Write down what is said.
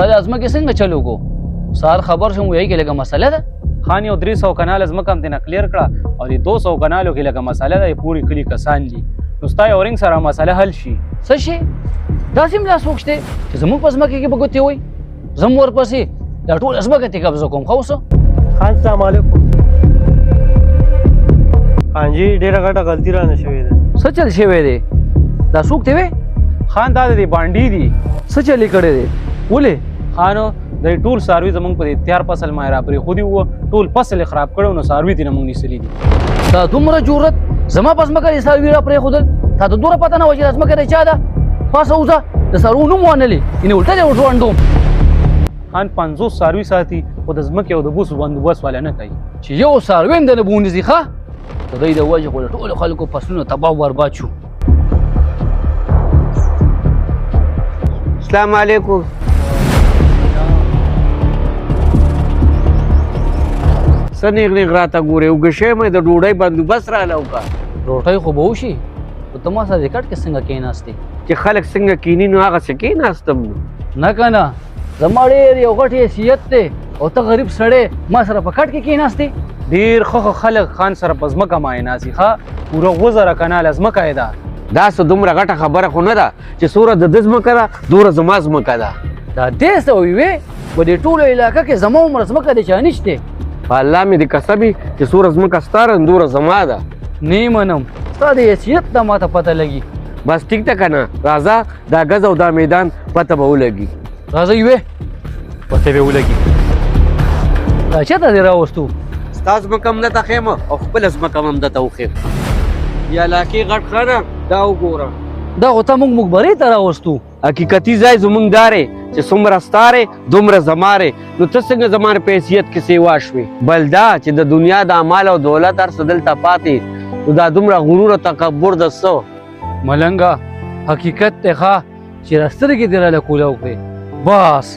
تا د ازمکې څنګه چلو کو سهار خبر شوم وایي کې لږه مسله ده خان یو 300 کنال ځمکه هم دې نه کلیر کړه او د 200 کنالو کې لږه مسله ده پوری کلي کسان دي نو ستا یو رنګ سره مسله حل شي څه شي داسې ملا څوک شته چې زموږ په ځمکه کې به ګوتې وایي زم ورپسې دا ټول ځمکه ترې قبضه کوم خو اوس خان السلام علیکم خان جي ډېره غټه غلطي رانه شوې ده څه چل شوی دی دا څوک دی وی خان دا د بانډي دي څه چلی کړی دی ولې خانو د ټول ساروي زمونږ په تیار فصل مایرا پرې خودي وو ټول فصل خراب کړو نو ساروي دې نه مونږ نیسلی دي دا دومره جرأت زما په ځمکه د ساروي را پرېښودل تا ته دومره پته نه وه چې دا ځمکه د چا ده پاسه وځه د سارو نوم وانلې یعنې الټه دې وټوانډوم خان 50 ساروي ساتي خو د ځمکې او د بوس بندوبست والا نه کوي چې یو ساروی هم دنه بونځي ښه د دوی د وجې خو د ټولو خلکو فصلونه تباه برباد شو السلام علیکم څه نیغ نیغ راته ګورې اوږه شوی مې د ډوډۍ بندوبست راله وکړه روټۍ خو به وشي خو ته ما سره د کټ کې څنګه کېناستې چې خلک څنګه کیني نو هغسې کېناستم نو نه که نه زما ډېر یو غټ حیثیت دی او ته غریب سړی ما سره په کټ کې کېناستې ډېر ښه خلک خان سره په ځمکه مایناسي ښه پوره 2000 کناله ځمکه یې ده دا څه دومره غټه خبره خو نه ده چې څومره د ده ځمکه ده دومره زما ځمکه ده دا دې څه ویوې په دې ټولو علاقه کې زما عمره ځمکه د چا نشته په الله مې دې قسمي چې څومره ځمکه ستا ده دومره زما ده نه منم ستا د حیثیت ته ماته پته لګي بس ټیک ده که نه راځه دا ګز او دا میدان پته به ولګي راځه یوې پته به ولګي دا چېرته دې راوستو ستا ځمکه هم درته ښیم او خپله ځمکه هم درته وښیم یا علاقې غټ ښه ده دا وګوره دا خو ته موږ مقبرې ته راوستو حقیقتي ځای زمونږ دارې چې څومره ستارې دومره زمارې نو ته څنګه زما په حیثیت کې سیوا شوې بل دا چې د دنیا د اعمال او دولت هر څه دلته پاتې نو دا دومره غرور او تکبر د څه ملنګه حقیقت دی ښه چې راسترګې دې راله کوله وکړې بس